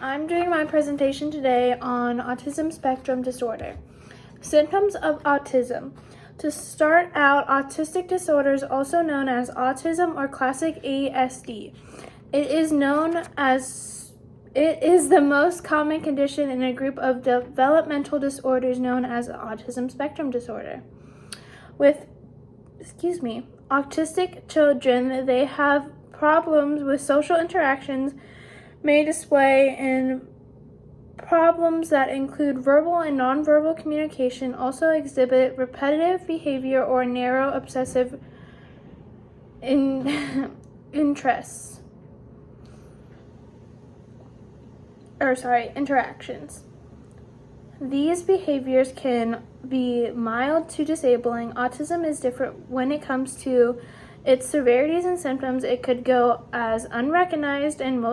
I'm doing my presentation today on autism spectrum disorder. Symptoms of autism. To start out, autistic disorder is also known as autism or classic ASD. It is the most common condition in a group of developmental disorders known as autism spectrum disorder. With autistic children, they have problems with social interactions, may display in problems that include verbal and nonverbal communication, also exhibit repetitive behavior or narrow obsessive interactions. These behaviors can be mild to disabling. Autism is different when it comes to its severities and symptoms. It could go as unrecognized and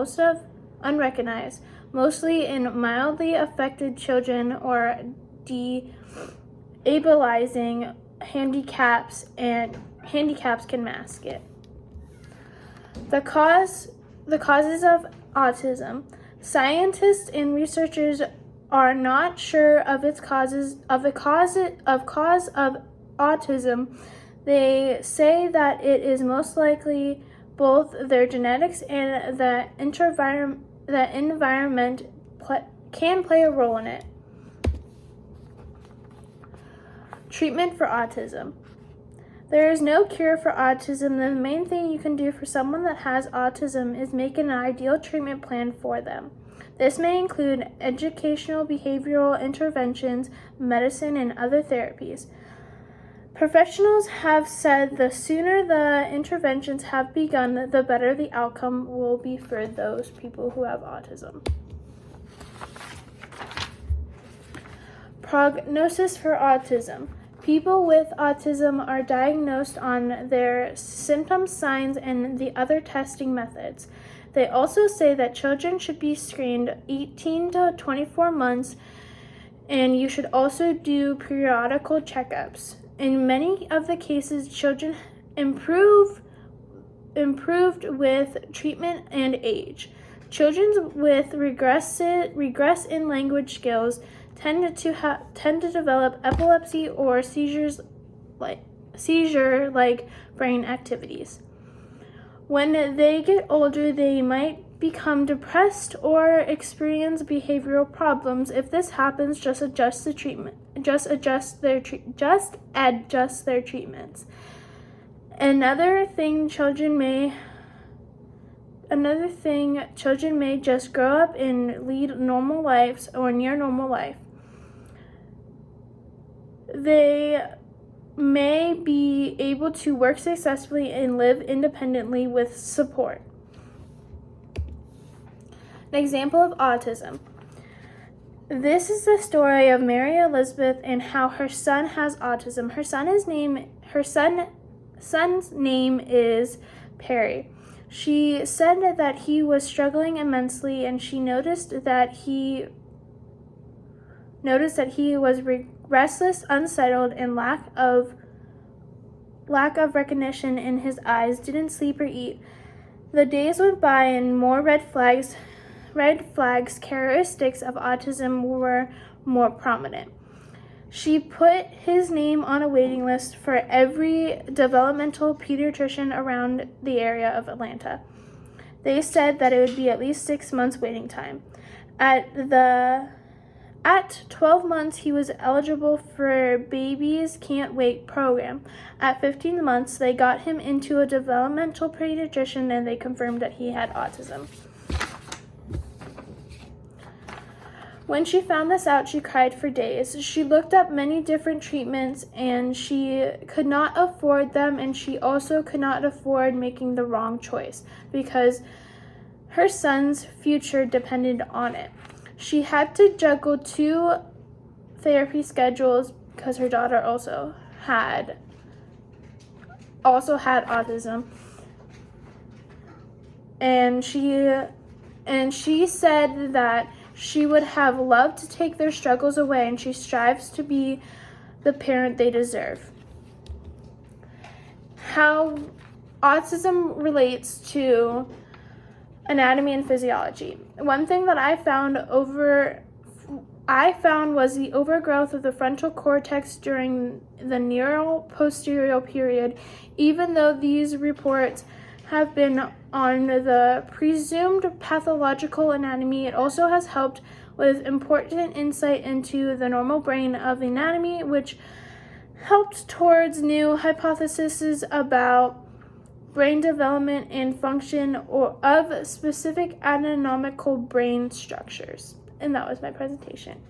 unrecognized, mostly in mildly affected children, or destabilizing handicaps can mask it. The causes of autism. Scientists and researchers are not sure of the cause of autism. They say that it is most likely both their genetics and the environment can play a role in it. Treatment for autism. There is no cure for autism. The main thing you can do for someone that has autism is make an ideal treatment plan for them. This may include educational, behavioral interventions, medicine, and other therapies. Professionals have said the sooner the interventions have begun, the better the outcome will be for those people who have autism. Prognosis for autism. People with autism are diagnosed on their symptoms, signs, and the other testing methods. They also say that children should be screened 18 to 24 months, and you should also do periodical checkups. In many of the cases, children improved with treatment and age. Children with regress in language skills tend to develop epilepsy or seizure-like brain activities. When they get older, they might become depressed or experience behavioral problems. If this happens, just adjust their treatments. Another thing, children may just grow up and lead normal lives or near normal life. They may be able to work successfully and live independently with support. An example of autism. This is the story of Mary Elizabeth and how her son has autism. Her son's name is Perry. She said that he was struggling immensely, and she noticed that he was restless, unsettled, and lack of recognition in his eyes, didn't sleep or eat. The days went by and more red flags characteristics of autism were more prominent. She put his name on a waiting list for every developmental pediatrician around the area of Atlanta. They said that it would be at least 6 months waiting time. At 12 months, he was eligible for Babies Can't Wait program. At 15 months, they got him into a developmental pediatrician and they confirmed that he had autism. When she found this out, she cried for days. She looked up many different treatments and she could not afford them, and she also could not afford making the wrong choice because her son's future depended on it. She had to juggle 2 therapy schedules because her daughter also had autism. And she said that she would have loved to take their struggles away, and she strives to be the parent they deserve. How autism relates to anatomy and physiology. One thing that I found was the overgrowth of the frontal cortex during the neural posterior period. Even though these reports have been on the presumed pathological anatomy, it also has helped with important insight into the normal brain of the anatomy, which helped towards new hypotheses about brain development and function or of specific anatomical brain structures. And that was my presentation.